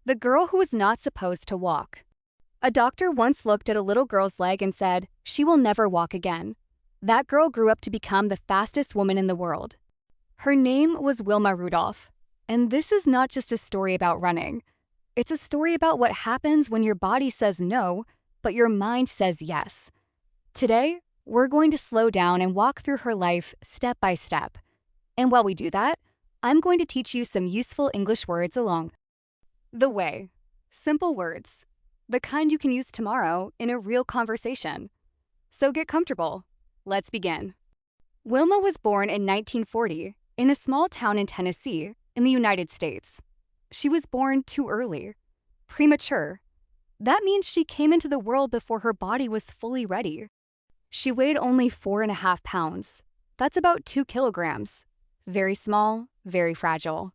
The girl who was not supposed to walk. A doctor once looked at a little girl's leg and said, "She will never walk again." That girl grew up to become the fastest woman in the world. Her name was Wilma Rudolph. And this is not just a story about running. It's a story about what happens when your body says no, but your mind says yes. Today, we're going to slow down and walk through her life step by step. And while we do that, I'm going to teach you some useful English words along the way. Simple words, the kind you can use tomorrow in a real conversation. So get comfortable. Let's begin. Wilma was born in 1940 in a small town in Tennessee in the United States. She was born too early, premature. That means she came into the world before her body was fully ready. She weighed only 4.5 pounds. That's about 2 kilograms. Very small, very fragile.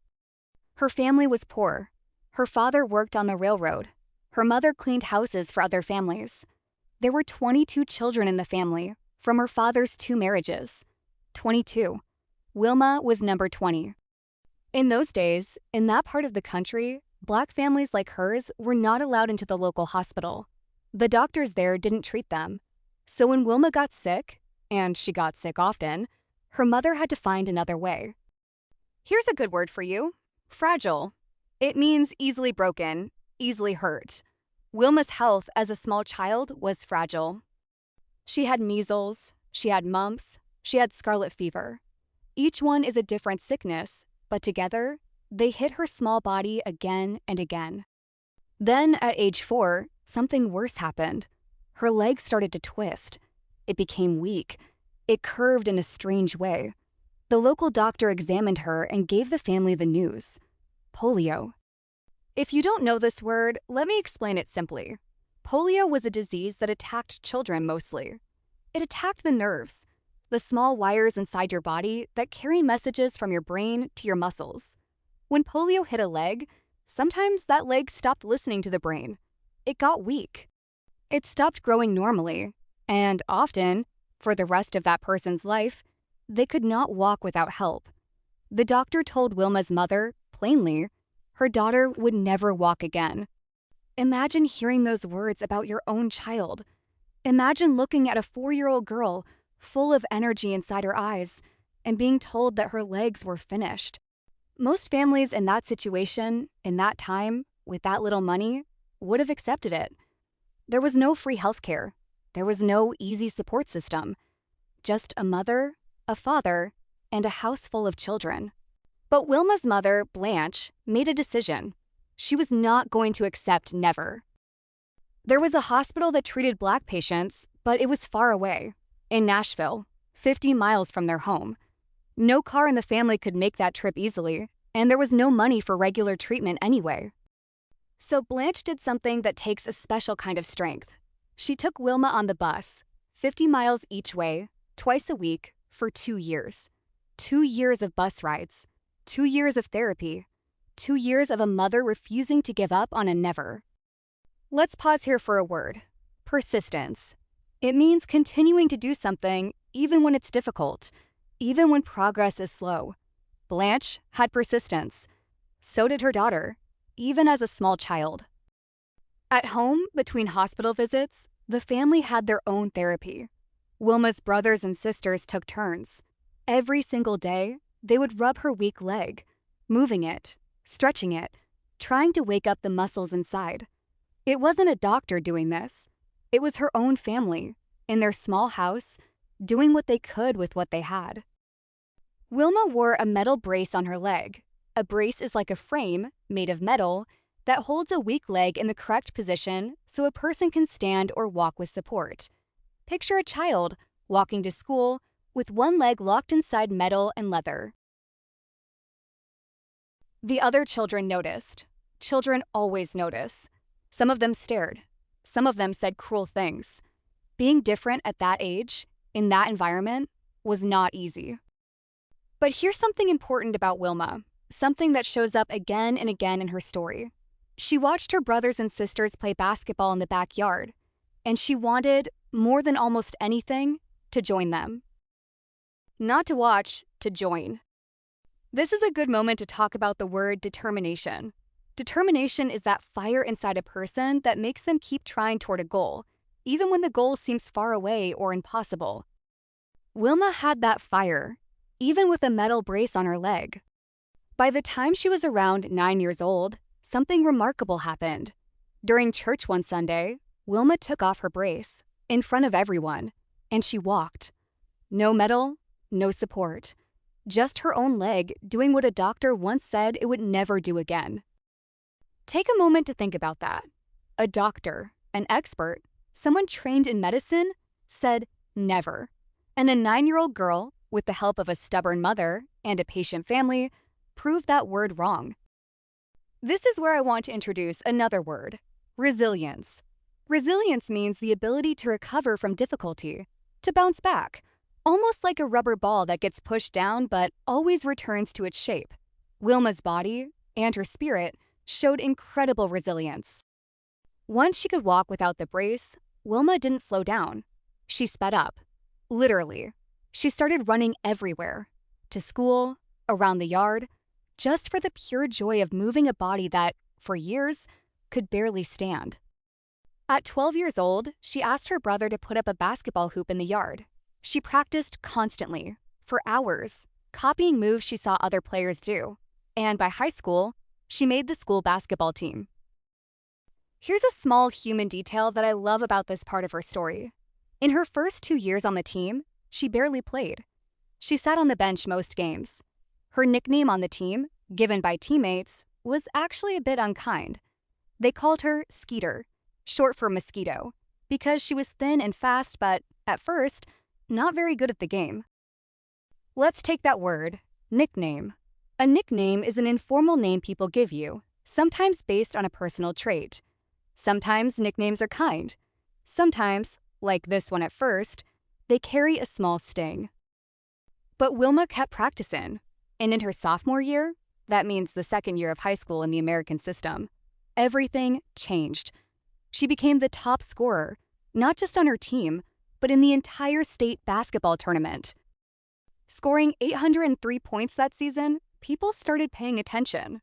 Her family was poor. Her father worked on the railroad. Her mother cleaned houses for other families. There were 22 children in the family from her father's 2 marriages. 22. Wilma was number 20. In those days, in that part of the country, Black families like hers were not allowed into the local hospital. The doctors there didn't treat them. So when Wilma got sick, and she got sick often, her mother had to find another way. Here's a good word for you: fragile. It means easily broken, easily hurt. Wilma's health as a small child was fragile. She had measles, she had mumps, she had scarlet fever. Each one is a different sickness, but together, they hit her small body again and again. Then, at age 4, something worse happened. Her leg started to twist. It became weak. It curved in a strange way. The local doctor examined her and gave the family the news: polio. If you don't know this word, let me explain it simply. Polio was a disease that attacked children mostly. It attacked the nerves, the small wires inside your body that carry messages from your brain to your muscles. When polio hit a leg, sometimes that leg stopped listening to the brain. It got weak. It stopped growing normally, and often, for the rest of that person's life, they could not walk without help. The doctor told Wilma's mother, plainly, her daughter would never walk again. Imagine hearing those words about your own child. Imagine looking at a 4-year-old girl full of energy inside her eyes and being told that her legs were finished. Most families in that situation, in that time, with that little money, would have accepted it. There was no free healthcare. There was no easy support system. Just a mother, a father, and a house full of children. But Wilma's mother, Blanche, made a decision. She was not going to accept never. There was a hospital that treated Black patients, but it was far away, in Nashville, 50 miles from their home. No car in the family could make that trip easily, and there was no money for regular treatment anyway. So Blanche did something that takes a special kind of strength. She took Wilma on the bus, 50 miles each way, twice a week, for 2 years. 2 years of bus rides, 2 years of therapy, 2 years of a mother refusing to give up on a never. Let's pause here for a word: persistence. It means continuing to do something even when it's difficult, even when progress is slow. Blanche had persistence. So did her daughter, even as a small child. At home, between hospital visits, the family had their own therapy. Wilma's brothers and sisters took turns. Every single day, they would rub her weak leg, moving it, stretching it, trying to wake up the muscles inside. It wasn't a doctor doing this. It was her own family, in their small house, doing what they could with what they had. Wilma wore a metal brace on her leg. A brace is like a frame, made of metal, that holds a weak leg in the correct position so a person can stand or walk with support. Picture a child walking to school with one leg locked inside metal and leather. The other children noticed. Children always notice. Some of them stared. Some of them said cruel things. Being different at that age, in that environment, was not easy. But here's something important about Wilma, something that shows up again and again in her story. She watched her brothers and sisters play basketball in the backyard, and she wanted, more than almost anything, to join them. Not to watch, to join. This is a good moment to talk about the word determination. Determination is that fire inside a person that makes them keep trying toward a goal, even when the goal seems far away or impossible. Wilma had that fire, even with a metal brace on her leg. By the time she was around 9 years old, something remarkable happened. During church one Sunday, Wilma took off her brace, in front of everyone, and she walked. No medal, no support. Just her own leg doing what a doctor once said it would never do again. Take a moment to think about that. A doctor, an expert, someone trained in medicine, said never. And a 9-year-old girl, with the help of a stubborn mother and a patient family, proved that word wrong. This is where I want to introduce another word, resilience. Resilience means the ability to recover from difficulty, to bounce back, almost like a rubber ball that gets pushed down but always returns to its shape. Wilma's body and her spirit showed incredible resilience. Once she could walk without the brace, Wilma didn't slow down. She sped up. Literally. She started running everywhere. To school, around the yard, just for the pure joy of moving a body that, for years, could barely stand. At 12 years old, she asked her brother to put up a basketball hoop in the yard. She practiced constantly, for hours, copying moves she saw other players do. And by high school, she made the school basketball team. Here's a small human detail that I love about this part of her story. In her first 2 years on the team, she barely played. She sat on the bench most games. Her nickname on the team, given by teammates, was actually a bit unkind. They called her Skeeter, short for mosquito, because she was thin and fast but, at first, not very good at the game. Let's take that word, nickname. A nickname is an informal name people give you, sometimes based on a personal trait. Sometimes nicknames are kind. Sometimes, like this one at first, they carry a small sting. But Wilma kept practicing, and in her sophomore year, that means the second year of high school in the American system, everything changed. She became the top scorer, not just on her team, but in the entire state basketball tournament. Scoring 803 points that season, people started paying attention.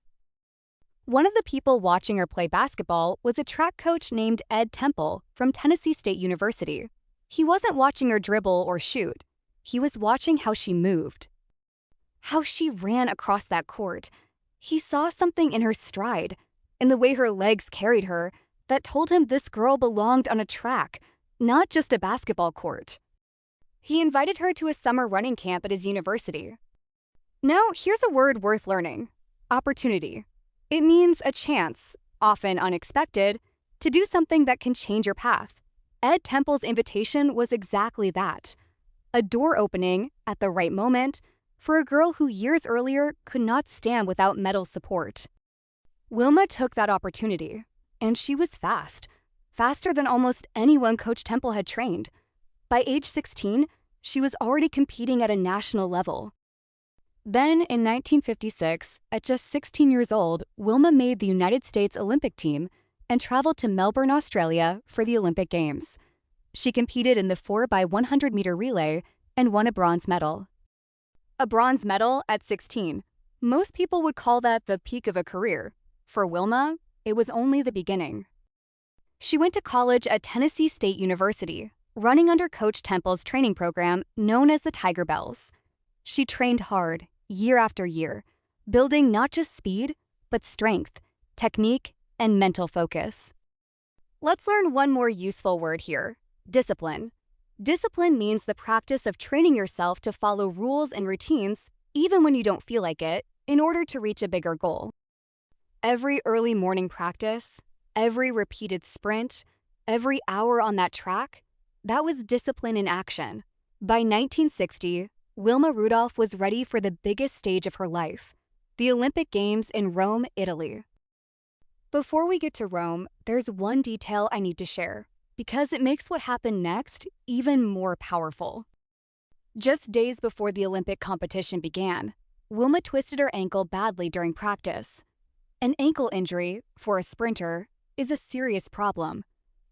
One of the people watching her play basketball was a track coach named Ed Temple from Tennessee State University. He wasn't watching her dribble or shoot. He was watching how she moved, how she ran across that court. He saw something in her stride, in the way her legs carried her, that told him this girl belonged on a track, not just a basketball court. He invited her to a summer running camp at his university. Now, here's a word worth learning: opportunity. It means a chance, often unexpected, to do something that can change your path. Ed Temple's invitation was exactly that: a door opening, at the right moment, for a girl who years earlier could not stand without medal support. Wilma took that opportunity, and she was fast, faster than almost anyone Coach Temple had trained. By age 16, she was already competing at a national level. Then, in 1956, at just 16 years old, Wilma made the United States Olympic team and traveled to Melbourne, Australia for the Olympic Games. She competed in the 4x100-meter relay and won a bronze medal. A bronze medal at 16. Most people would call that the peak of a career. For Wilma, it was only the beginning. She went to college at Tennessee State University, running under Coach Temple's training program known as the Tiger Bells. She trained hard, year after year, building not just speed, but strength, technique, and mental focus. Let's learn one more useful word here: discipline. Discipline means the practice of training yourself to follow rules and routines, even when you don't feel like it, in order to reach a bigger goal. Every early morning practice, every repeated sprint, every hour on that track, that was discipline in action. By 1960, Wilma Rudolph was ready for the biggest stage of her life, the Olympic Games in Rome, Italy. Before we get to Rome, there's one detail I need to share, because it makes what happened next even more powerful. Just days before the Olympic competition began, Wilma twisted her ankle badly during practice. An ankle injury, for a sprinter, is a serious problem.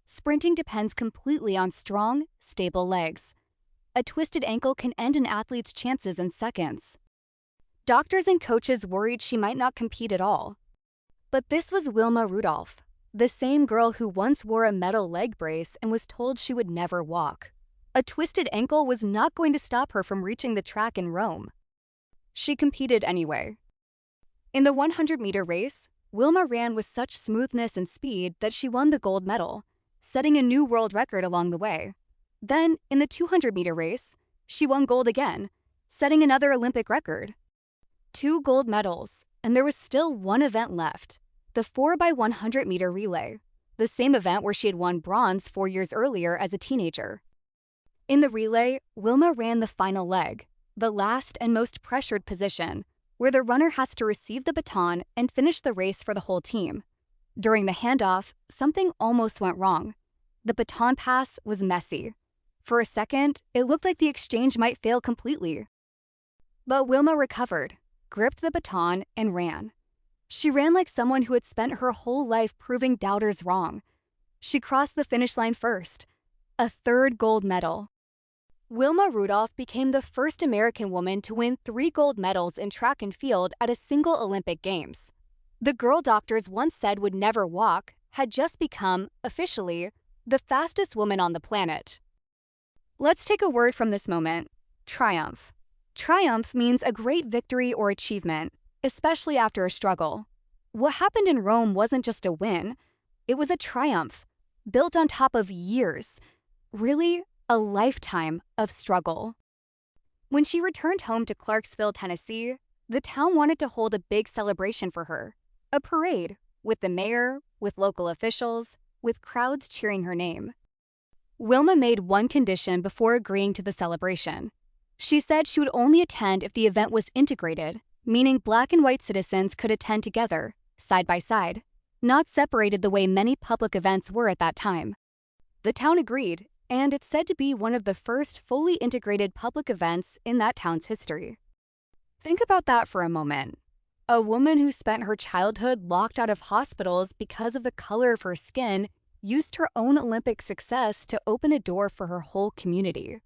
Sprinting depends completely on strong, stable legs. A twisted ankle can end an athlete's chances in seconds. Doctors and coaches worried she might not compete at all. But this was Wilma Rudolph, the same girl who once wore a metal leg brace and was told she would never walk. A twisted ankle was not going to stop her from reaching the track in Rome. She competed anyway. In the 100-meter race, Wilma ran with such smoothness and speed that she won the gold medal, setting a new world record along the way. Then, in the 200-meter race, she won gold again, setting another Olympic record. 2 gold medals, and there was still one event left, the 4x100-meter relay, the same event where she had won bronze 4 years earlier as a teenager. In the relay, Wilma ran the final leg, the last and most pressured position, where the runner has to receive the baton and finish the race for the whole team. During the handoff, something almost went wrong. The baton pass was messy. For a second, it looked like the exchange might fail completely. But Wilma recovered, gripped the baton, and ran. She ran like someone who had spent her whole life proving doubters wrong. She crossed the finish line first, a 3rd gold medal. Wilma Rudolph became the first American woman to win 3 gold medals in track and field at a single Olympic Games. The girl doctors once said would never walk had just become, officially, the fastest woman on the planet. Let's take a word from this moment: triumph. Triumph means a great victory or achievement, especially after a struggle. What happened in Rome wasn't just a win, it was a triumph, built on top of years, really a lifetime of struggle. When she returned home to Clarksville, Tennessee, the town wanted to hold a big celebration for her, a parade, with the mayor, with local officials, with crowds cheering her name. Wilma made one condition before agreeing to the celebration. She said she would only attend if the event was integrated, meaning Black and white citizens could attend together, side by side, not separated the way many public events were at that time. The town agreed, and it's said to be one of the first fully integrated public events in that town's history. Think about that for a moment. A woman who spent her childhood locked out of hospitals because of the color of her skin used her own Olympic success to open a door for her whole community.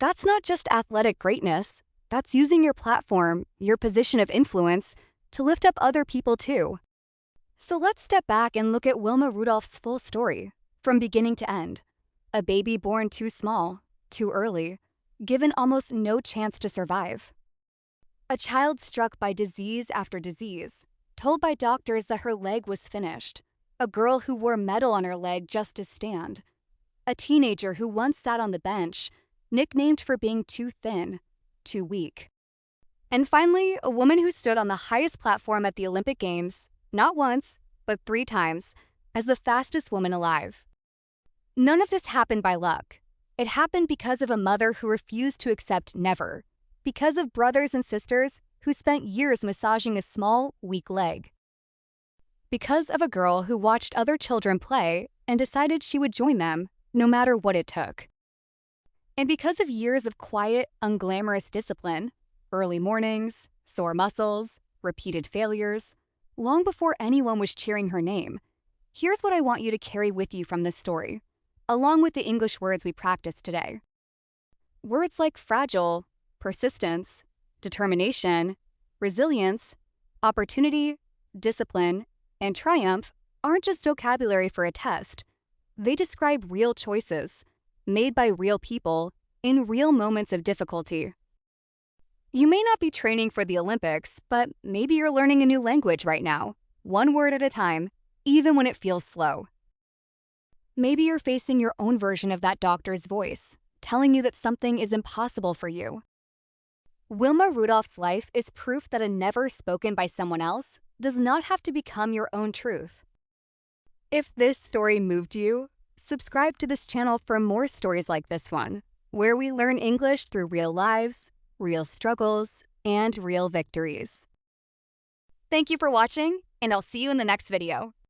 That's not just athletic greatness, that's using your platform, your position of influence, to lift up other people too. So let's step back and look at Wilma Rudolph's full story, from beginning to end. A baby born too small, too early, given almost no chance to survive. A child struck by disease after disease, told by doctors that her leg was finished. A girl who wore metal on her leg just to stand. A teenager who once sat on the bench, nicknamed for being too thin, too weak. And finally, a woman who stood on the highest platform at the Olympic Games, not once, but 3 times, as the fastest woman alive. None of this happened by luck. It happened because of a mother who refused to accept never, because of brothers and sisters who spent years massaging a small, weak leg. Because of a girl who watched other children play and decided she would join them, no matter what it took. And because of years of quiet, unglamorous discipline, early mornings, sore muscles, repeated failures, long before anyone was cheering her name, here's what I want you to carry with you from this story, along with the English words we practiced today. Words like fragile, persistence, determination, resilience, opportunity, discipline, and triumph aren't just vocabulary for a test. They describe real choices, made by real people, in real moments of difficulty. You may not be training for the Olympics, but maybe you're learning a new language right now, one word at a time, even when it feels slow. Maybe you're facing your own version of that doctor's voice, telling you that something is impossible for you. Wilma Rudolph's life is proof that a never spoken by someone else does not have to become your own truth. If this story moved you, subscribe to this channel for more stories like this one, where we learn English through real lives, real struggles, and real victories. Thank you for watching, and I'll see you in the next video.